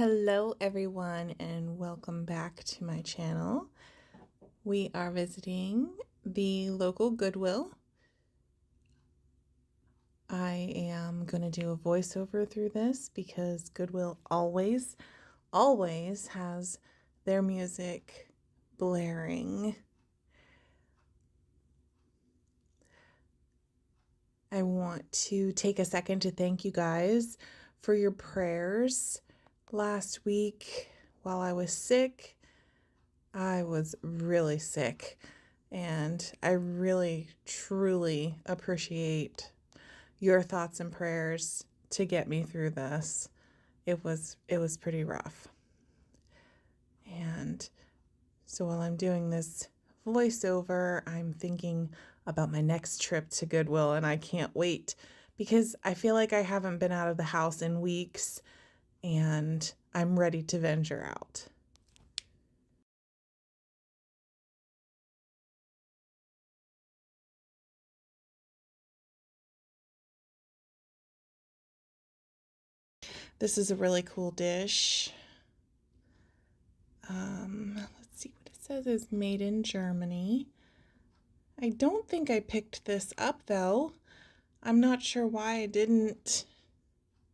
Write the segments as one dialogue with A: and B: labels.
A: Hello everyone and welcome back to my channel. We are visiting the local Goodwill. I am going to do a voiceover through this because Goodwill always has their music blaring. I want to take a second to thank you guys for your prayers. Last week while I was sick, I was really sick, and I really, truly appreciate your thoughts and prayers to get me through this. It was pretty rough. And so while I'm doing this voiceover, I'm thinking about my next trip to Goodwill, and I can't wait because I feel like I haven't been out of the house in weeks, and I'm ready to venture out. This is a really cool dish. Let's see what it says. It's made in Germany. I don't think I picked this up though. I'm not sure why I didn't.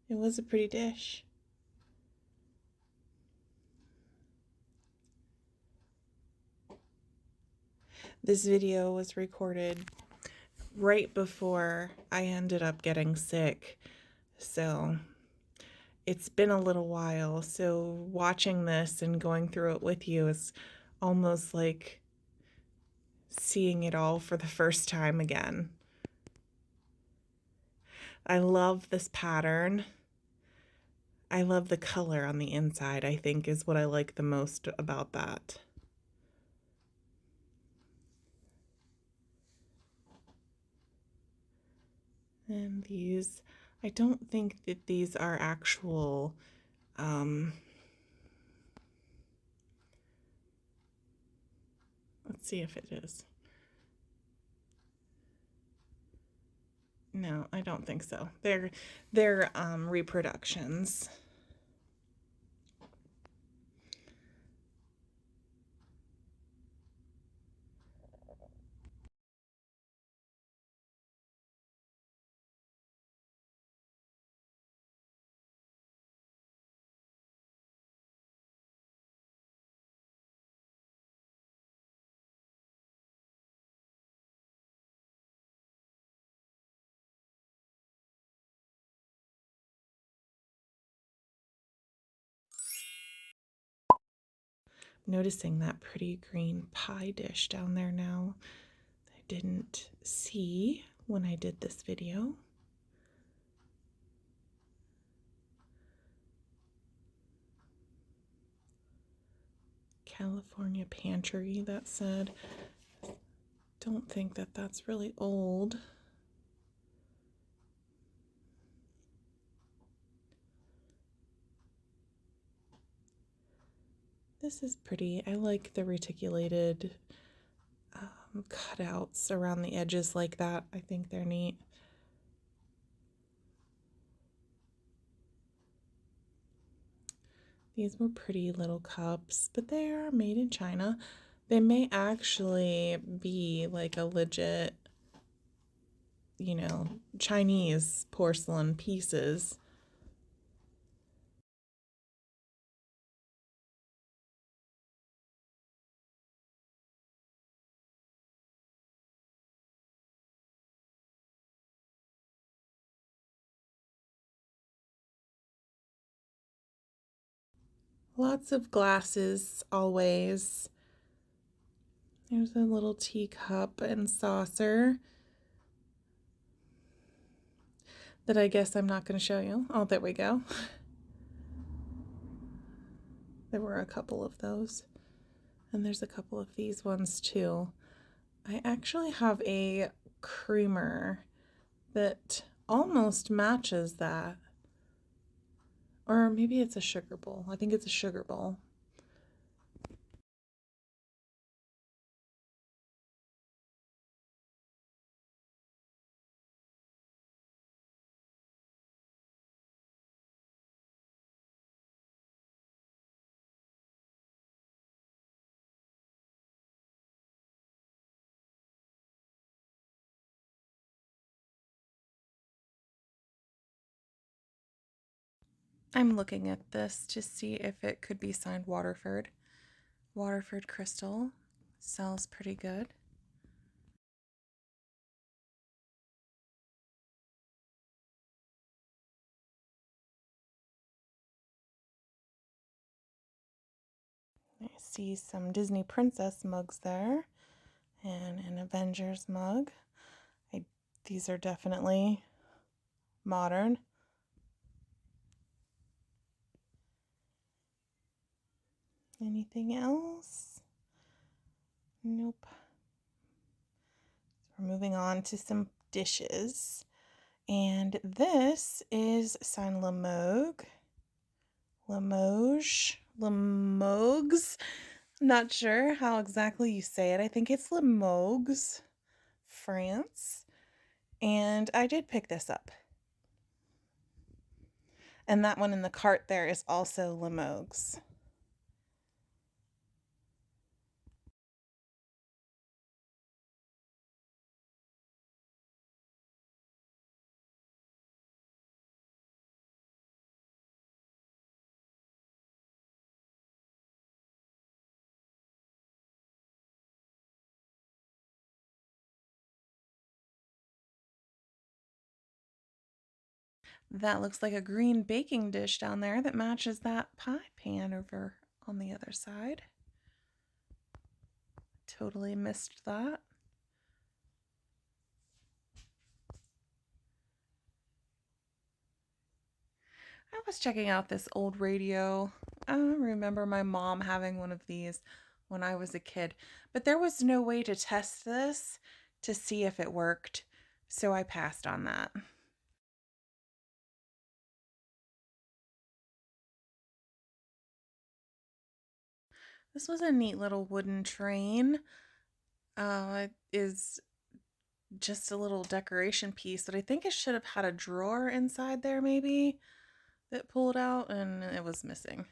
A: It was a pretty dish. This video was recorded right before I ended up getting sick, so it's been a little while. So watching this and going through it with you is almost like seeing it all for the first time again. I love this pattern. I love the color on the inside, I think, is what I like the most about that. And these, I don't think that these are actual, let's see if it is. No, I don't think so. They're reproductions. Noticing that pretty green pie dish down there now that I didn't see when I did this video. California Pantry, that said. Don't think that that's really old. This is pretty. I like the reticulated cutouts around the edges like that. I think they're neat. These were pretty little cups, but they are made in China. They may actually be like a legit, Chinese porcelain pieces. Lots of glasses always. There's a little teacup and saucer that I guess I'm not going to show you. Oh, there we go. There were a couple of those. And there's a couple of these ones too. I actually have a creamer that almost matches that. Or maybe it's a sugar bowl. I think it's a sugar bowl. I'm looking at this to see if it could be signed Waterford. Waterford crystal sells pretty good. I see some Disney princess mugs there and an Avengers mug. These are definitely modern. Anything else? Nope. So we're moving on to some dishes. And this is signed Limoges. Not sure how exactly you say it. I think it's Limoges, France. And I did pick this up. And that one in the cart there is also Limoges. That looks like a green baking dish down there that matches that pie pan over on the other side. Totally missed that. I was checking out this old radio. I remember my mom having one of these when I was a kid, but there was no way to test this to see if it worked, so I passed on that. This was a neat little wooden train. It is just a little decoration piece that I think it should have had a drawer inside there maybe that pulled out, and it was missing.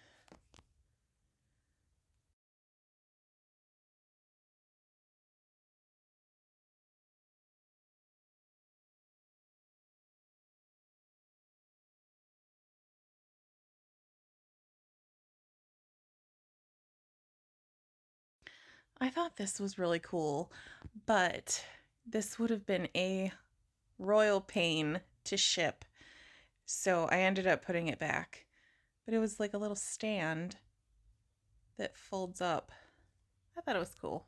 A: I thought this was really cool, but this would have been a royal pain to ship, so I ended up putting it back. But it was like a little stand that folds up. I thought it was cool.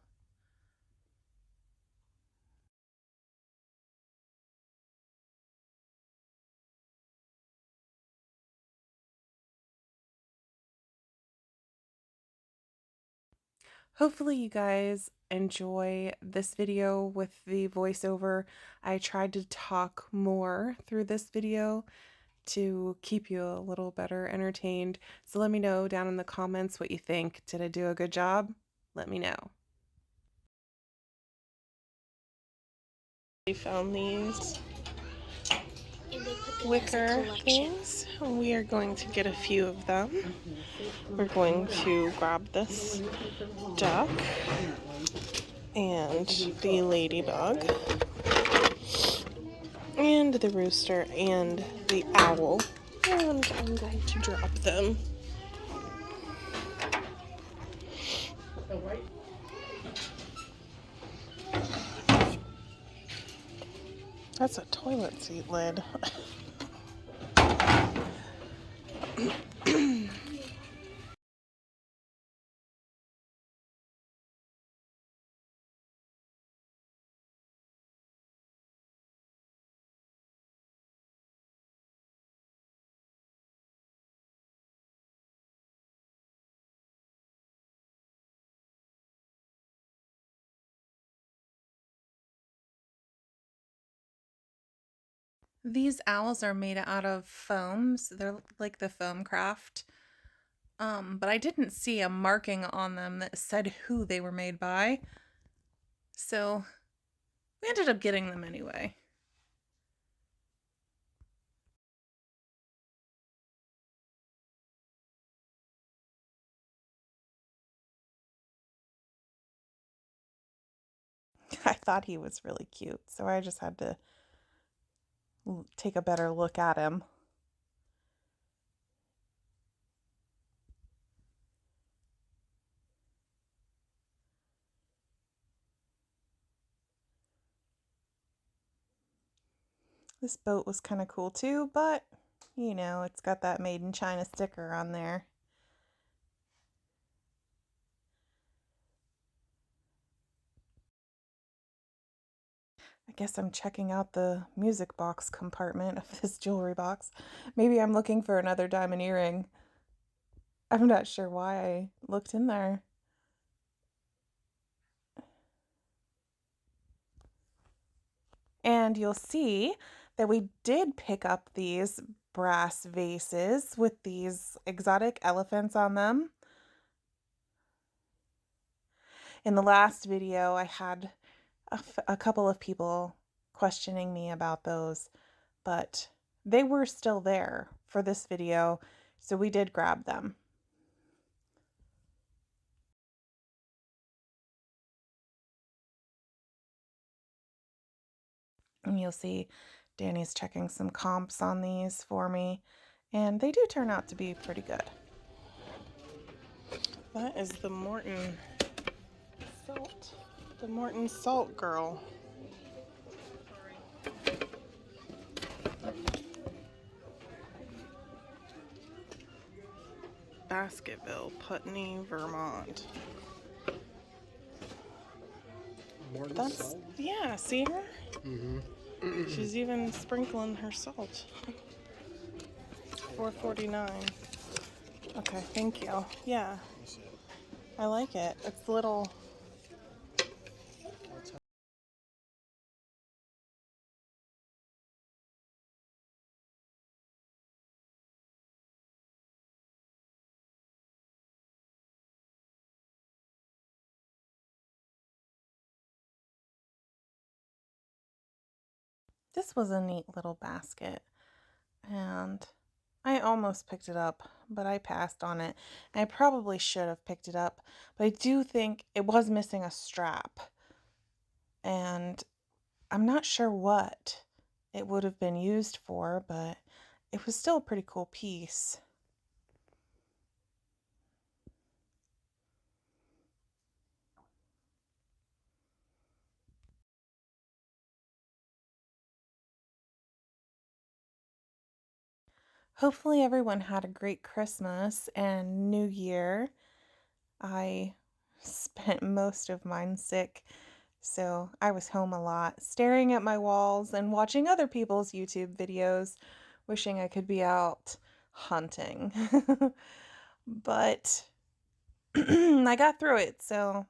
A: Hopefully you guys enjoy this video with the voiceover. I tried to talk more through this video to keep you a little better entertained. So let me know down in the comments what you think. Did I do a good job? Let me know. We found these wicker things. We are going to get a few of them. We're going to grab this duck and the ladybug and the rooster and the owl, and I'm going to drop them. That's a toilet seat lid. These owls are made out of foams. They're like the foam craft. But I didn't see a marking on them that said who they were made by. So we ended up getting them anyway. I thought he was really cute, so I just had to take a better look at him. This boat was kind of cool too, but you know, it's got that Made in China sticker on there. I guess I'm checking out the music box compartment of this jewelry box. Maybe I'm looking for another diamond earring. I'm not sure why I looked in there. And you'll see that we did pick up these brass vases with these exotic elephants on them. In the last video, I had a couple of people questioning me about those, but they were still there for this video, so we did grab them. And you'll see Danny's checking some comps on these for me, and they do turn out to be pretty good. That is the Morton salt. The Morton Salt Girl. Basketville, Putney, Vermont.
B: Morton salt?
A: Yeah, see her?
B: Mm-hmm.
A: She's even sprinkling her salt. $4.49. Okay, thank you. Yeah, I like it. It's little. This was a neat little basket, and I almost picked it up, but I passed on it. I probably should have picked it up, but I do think it was missing a strap, and I'm not sure what it would have been used for, but it was still a pretty cool piece. Hopefully everyone had a great Christmas and New Year. I spent most of mine sick, so I was home a lot, staring at my walls and watching other people's YouTube videos, wishing I could be out hunting. But I got through it, so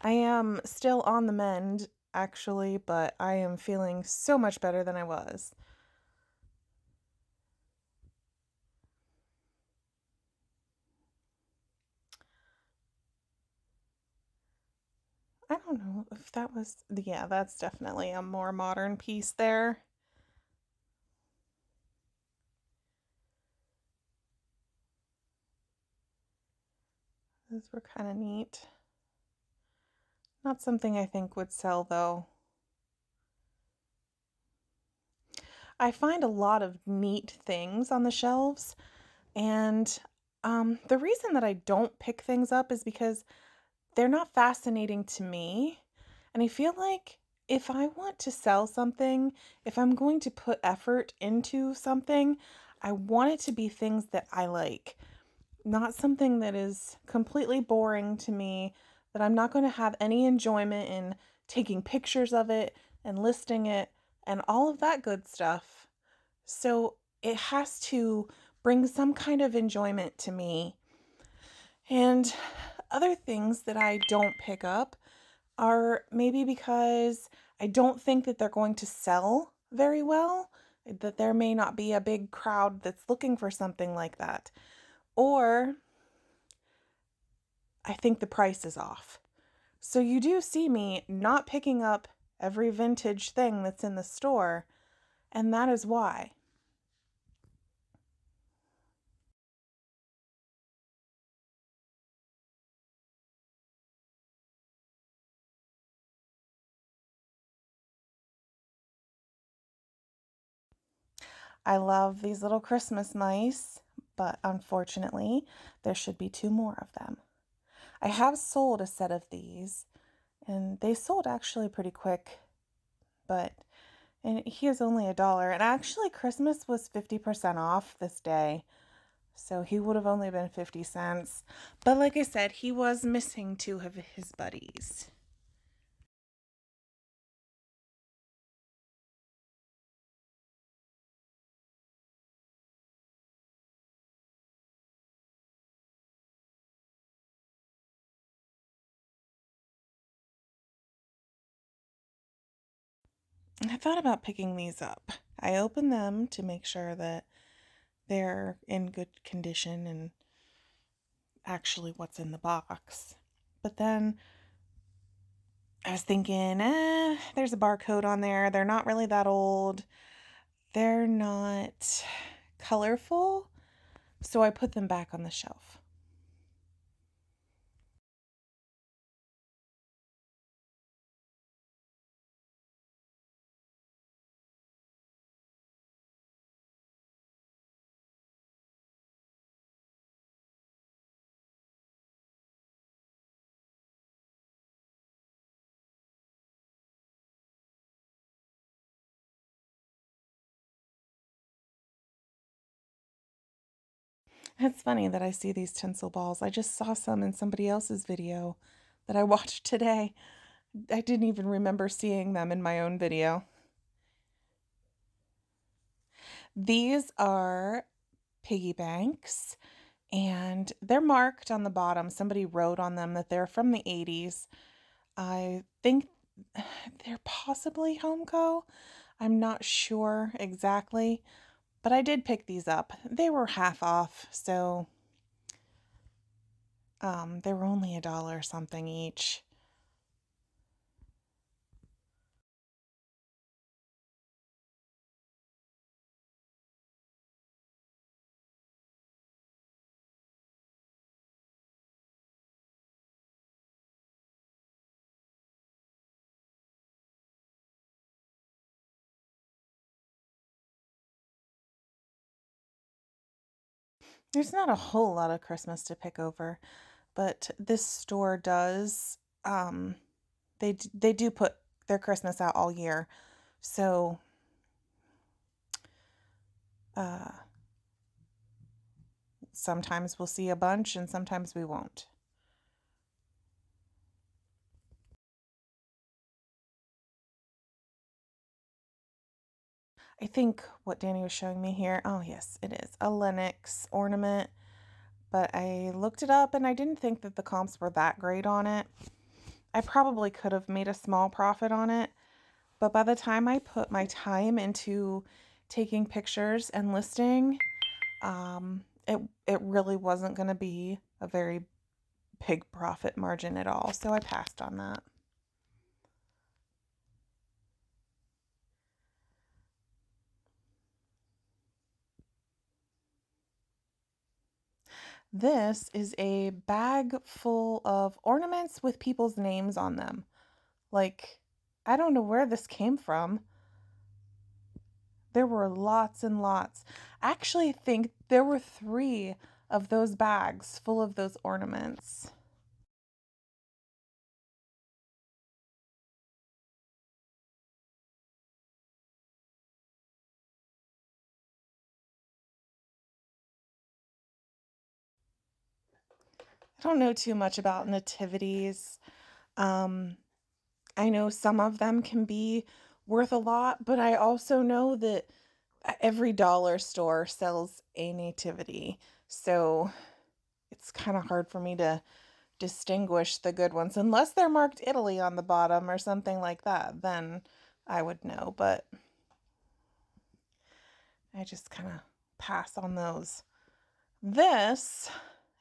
A: I am still on the mend, actually, but I am feeling so much better than I was. I don't know if that was, yeah, that's definitely a more modern piece there. Those were kind of neat. Not something I think would sell, though. I find a lot of neat things on the shelves, and the reason that I don't pick things up is because they're not fascinating to me. And I feel like if I want to sell something, if I'm going to put effort into something, I want it to be things that I like, not something that is completely boring to me, that I'm not going to have any enjoyment in taking pictures of it and listing it and all of that good stuff. So it has to bring some kind of enjoyment to me. And other things that I don't pick up are maybe because I don't think that they're going to sell very well, that there may not be a big crowd that's looking for something like that. Or I think the price is off. So you do see me not picking up every vintage thing that's in the store, and that is why. I love these little Christmas mice, but unfortunately, there should be 2 more of them. I have sold a set of these, and they sold actually pretty quick, but And he is only $1. And actually, Christmas was 50% off this day. So he would have only been 50 cents. But like I said, he was missing two of his buddies. I thought about picking these up. I opened them to make sure that they're in good condition and actually what's in the box. But then I was thinking, there's a barcode on there. They're not really that old. They're not colorful. So I put them back on the shelf. It's funny that I see these tinsel balls. I just saw some in somebody else's video that I watched today. I didn't even remember seeing them in my own video. These are Piggy Banks, and they're marked on the bottom. Somebody wrote on them that they're from the 80s. I think they're possibly Homeco. I'm not sure exactly, but I did pick these up. They were half off, so they were only $1 something each. There's not a whole lot of Christmas to pick over, but this store does. They do put their Christmas out all year, so sometimes we'll see a bunch and sometimes we won't. I think what Danny was showing me here, oh yes, it is a Lennox Ornament, but I looked it up and I didn't think that the comps were that great on it. I probably could have made a small profit on it, but by the time I put my time into taking pictures and listing, it really wasn't going to be a very big profit margin at all, so I passed on that. This is a bag full of ornaments with people's names on them. Like, I don't know where this came from. There were lots and lots. I actually think there were 3 of those bags full of those ornaments. I don't know too much about nativities. I know some of them can be worth a lot, but I also know that every dollar store sells a nativity. So it's kind of hard for me to distinguish the good ones unless they're marked Italy on the bottom or something like that. Then I would know, but I just kind of pass on those. This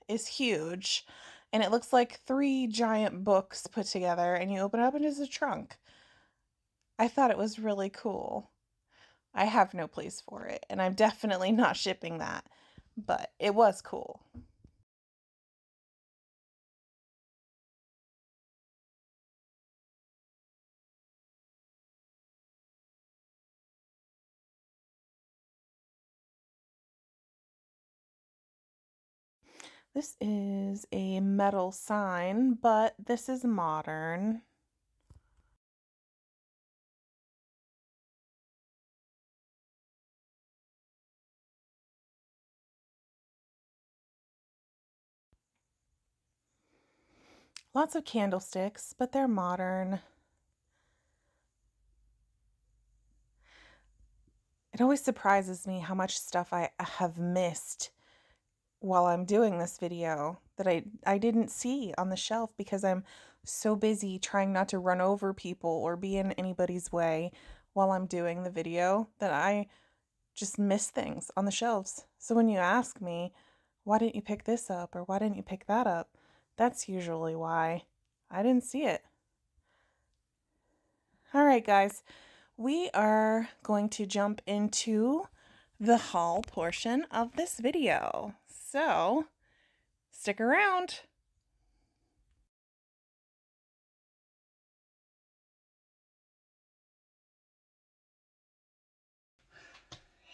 A: is huge, and it looks like 3 giant books put together, and you open it up and it's a trunk. I thought it was really cool. I have no place for it, and I'm definitely not shipping that, but it was cool. This is a metal sign, but this is modern. Lots of candlesticks, but they're modern. It always surprises me how much stuff I have missed while I'm doing this video that I didn't see on the shelf because I'm so busy trying not to run over people or be in anybody's way while I'm doing the video that I just miss things on the shelves. So when you ask me, why didn't you pick this up or why didn't you pick that up? That's usually why. I didn't see it. All right, guys, we are going to jump into the haul portion of this video. So stick around.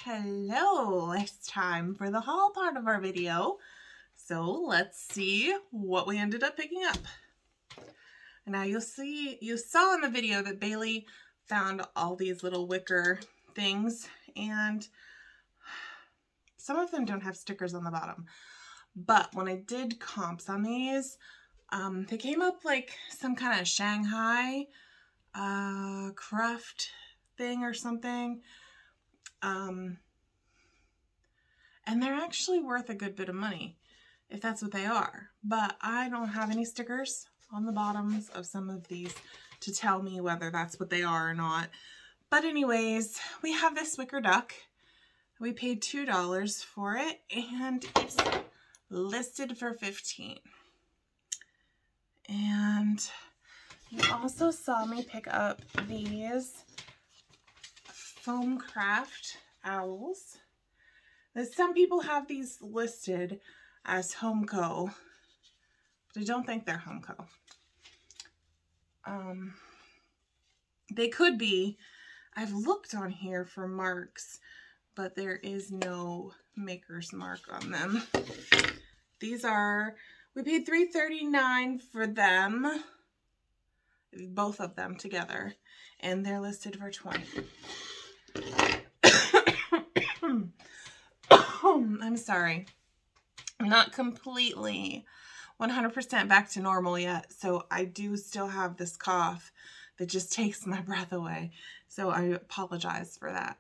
A: Hello, it's time for the haul part of our video. So let's see what we ended up picking up. Now you saw in the video that Bailey found all these little wicker things, and some of them don't have stickers on the bottom. But when I did comps on these, they came up like some kind of Shanghai craft thing or something. And they're actually worth a good bit of money if that's what they are. But I don't have any stickers on the bottoms of some of these to tell me whether that's what they are or not. But anyways, we have this wicker duck. We paid $2 for it, and it's listed for $15. And you also saw me pick up these foam craft owls. Now, some people have these listed as Homeco, but I don't think they're Homeco. They could be. I've looked on here for marks, but there is no maker's mark on them. These are, we paid $3.39 for them, both of them together, and they're listed for $20. I'm sorry. I'm not completely 100% back to normal yet, so I do still have this cough that just takes my breath away. So I apologize for that.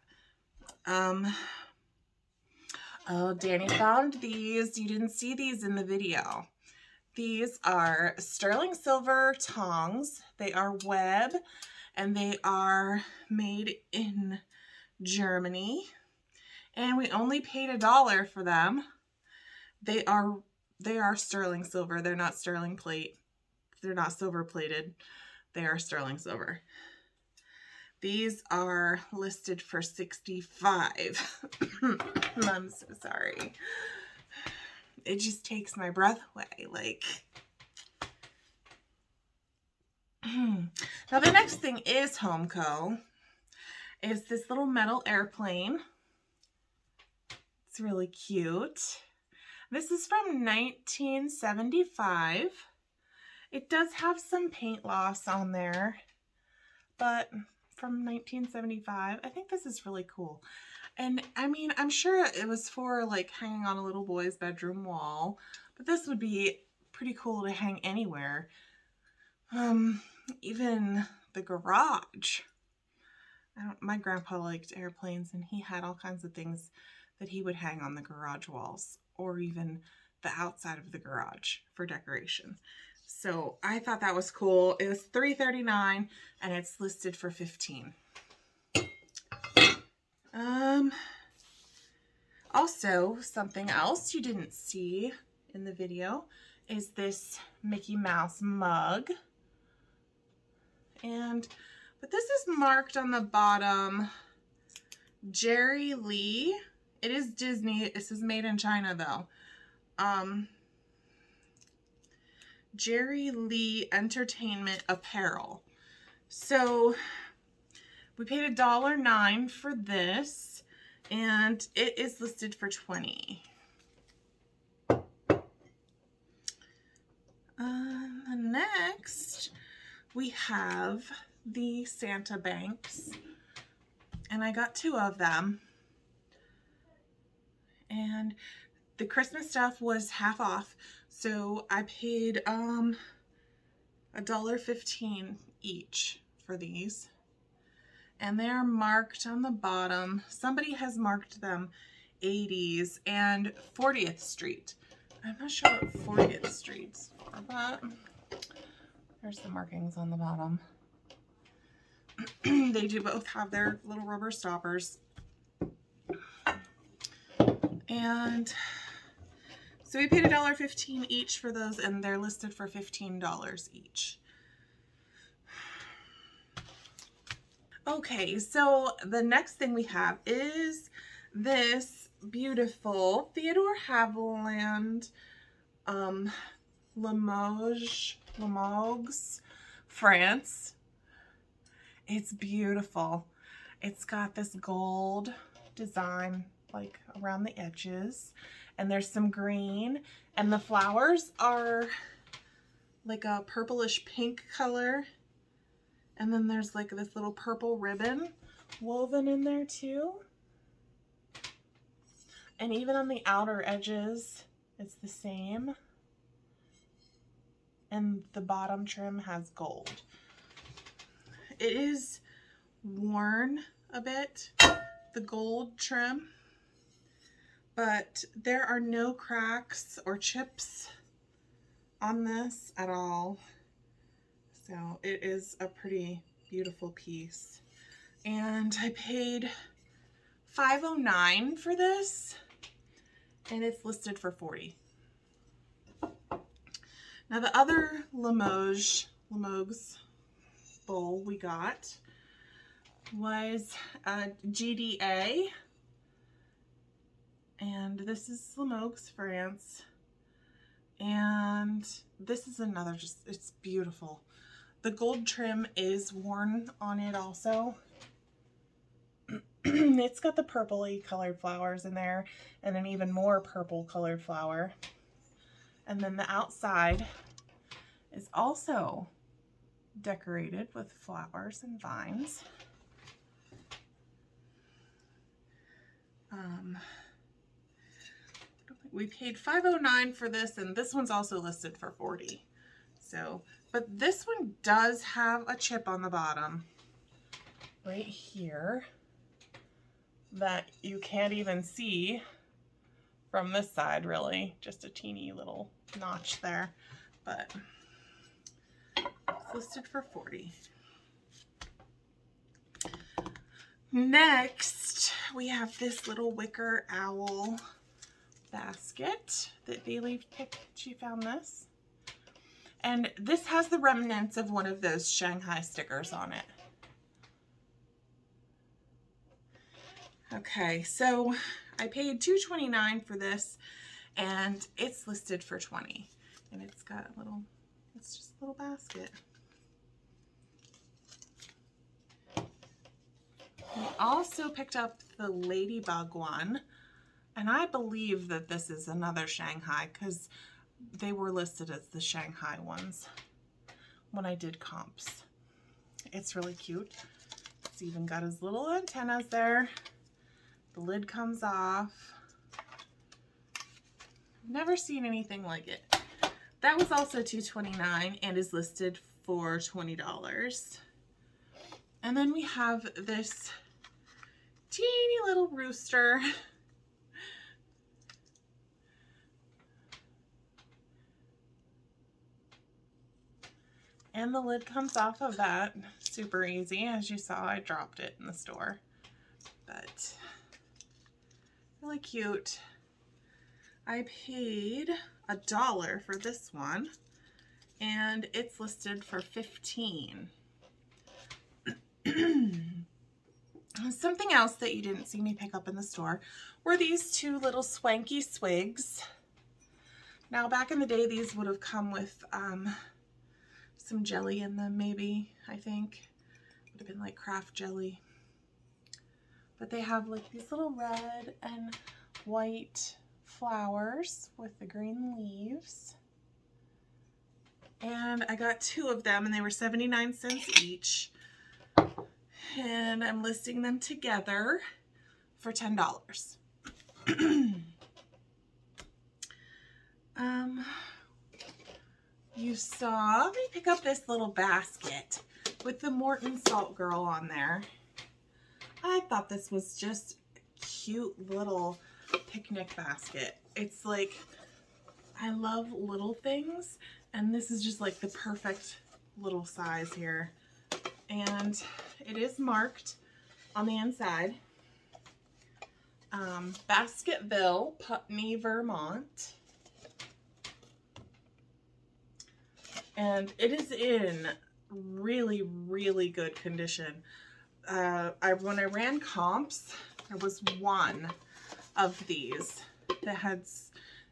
A: Oh, Danny found these. You didn't see these in the video. These are sterling silver tongs. They are web, and they are made in Germany. And we only paid $1 for them. They are sterling silver. They're not sterling plate. They're not silver plated. They are sterling silver. These are listed for $65. I'm so sorry. It just takes my breath away. Like, now the next thing is Homeco. Is this little metal airplane. It's really cute. This is from 1975. It does have some paint loss on there, but from 1975, I think this is really cool. And I mean, I'm sure it was for like hanging on a little boy's bedroom wall, but this would be pretty cool to hang anywhere. Even the garage. My grandpa liked airplanes, and he had all kinds of things that he would hang on the garage walls or even the outside of the garage for decoration. So I thought that was cool. It was $3.39 and it's listed for $15. Also, something else you didn't see in the video is this Mickey Mouse mug. But this is marked on the bottom, Jerry Lee. It is Disney. This is made in China though. Jerry Lee Entertainment Apparel. So we paid $1.09 for this, and it is listed for $20. Next, we have the Santa Banks, and I got 2 of them. And the Christmas stuff was half off, so I paid $1.15 each for these. And they are marked on the bottom. Somebody has marked them 80s and 40th Street. I'm not sure what 40th Street's for, but there's the markings on the bottom. They do both have their little rubber stoppers. And so we paid $1.15 each for those, and they're listed for $15 each. Okay, so the next thing we have is this beautiful Theodore Haviland Limoges, France. It's beautiful. It's got this gold design like around the edges, and there's some green, and the flowers are like a purplish pink color. And then there's like this little purple ribbon woven in there too. And even on the outer edges, it's the same. And the bottom trim has gold. It is worn a bit, the gold trim, but there are no cracks or chips on this at all. So it is a pretty beautiful piece. And I paid $5.09 for this, and it's listed for $40. Now the other Limoges bowl we got was a GDA, and this is Limoges, France. And this is another, it's beautiful. The gold trim is worn on it also. It's got the purpley colored flowers in there, and an even more purple colored flower. And then the outside is also decorated with flowers and vines. We paid $5.09 for this, and this one's also listed for $40. So, but this one does have a chip on the bottom right here that you can't even see from this side, really. Just a teeny little notch there, but it's listed for $40. Next, we have this little Wicker Owl Basket that Bailey picked. She found this. And this has the remnants of one of those Shanghai stickers on it. Okay, so I paid $2.29 for this, and it's listed for $20. And it's got a little, it's just a little basket. We also picked up the Ladybug one, and I believe that this is another Shanghai because they were listed as the Shanghai ones when I did comps. It's really cute. It's even got his little antennas there. The lid comes off. Never seen anything like it. That was also $2.29 and is listed for $20. And then we have this teeny little rooster. And the lid comes off of that super easy. As you saw, I dropped it in the store. But really cute. I paid $1 for this one, and it's listed for $15. Something else that you didn't see me pick up in the store were these two little swanky swigs. Now, back in the day, these would have come with some jelly in them, maybe, I think. Would have been like craft jelly. But they have like these little red and white flowers with the green leaves. And I got two of them, and they were 79 cents each. And I'm listing them together for $10. you saw me pick up this little basket with the Morton Salt Girl on there. I thought this was just a cute little picnic basket. It's like, I love little things, and this is just like the perfect little size here. And it is marked on the inside. Basketville, Putney, Vermont. And it is in really, really good condition. When I ran comps, there was one of these that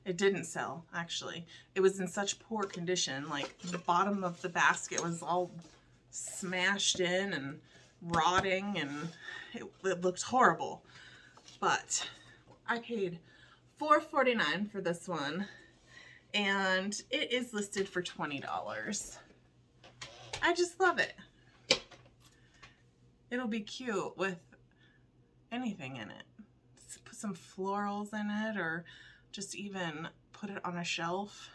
A: it didn't sell, actually. It was in such poor condition. Like, the bottom of the basket was all smashed in and rotting, and it looked horrible. But I paid $4.49 for this one, and it is listed for $20. I just love it. It'll be cute with anything in it. Put some florals in it, or just even put it on a shelf.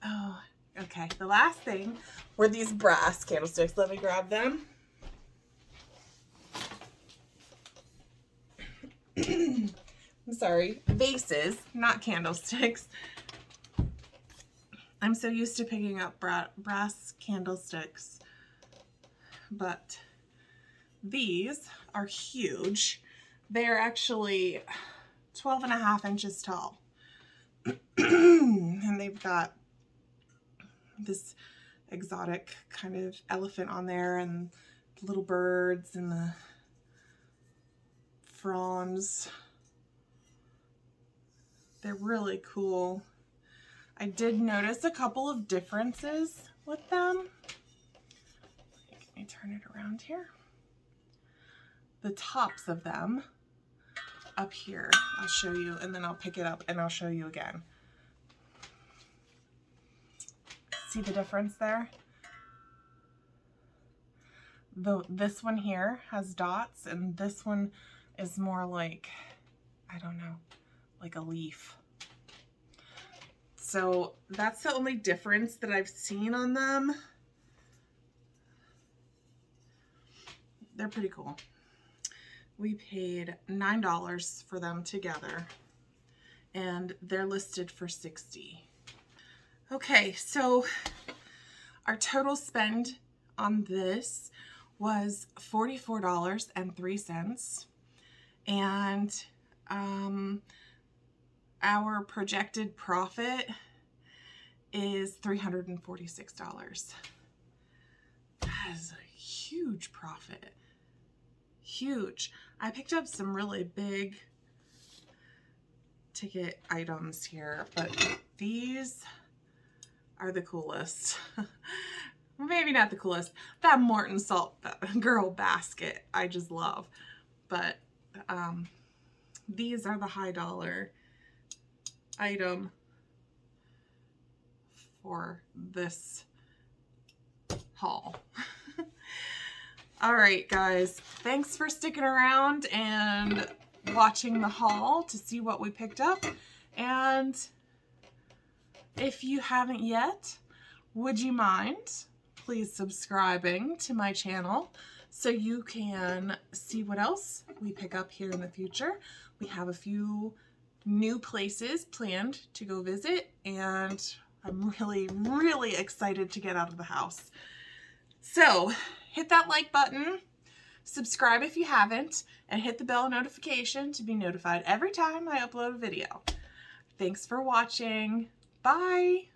A: Oh, okay. The last thing were these brass candlesticks. Let me grab them. I'm sorry, vases, not candlesticks. I'm so used to picking up brass candlesticks, but these are huge. They're actually 12.5 inches tall. And they've got this exotic kind of elephant on there, and little birds and the fronds. They're really cool. I did notice a couple of differences with them. Let me turn it around here. The tops of them up here, I'll show you, and then I'll pick it up and I'll show you again. See the difference there? This one here has dots, and this one is more like, I don't know, like a leaf. So that's the only difference that I've seen on them. They're pretty cool. We paid $9 for them together, and they're listed for $60. Okay, so our total spend on this was $44.03, and our projected profit is $346. That is a huge profit. Huge. I picked up some really big ticket items here, but these are the coolest. Maybe not the coolest. That Morton Salt Girl basket I just love. But these are the high dollar item for this haul. All right, guys, thanks for sticking around and watching the haul to see what we picked up. And if you haven't yet, would you mind please subscribing to my channel so you can see what else we pick up here in the future. We have a few new places planned to go visit, and I'm really, really excited to get out of the house. So hit that like button, subscribe if you haven't, and hit the bell notification to be notified every time I upload a video. Thanks for watching. Bye.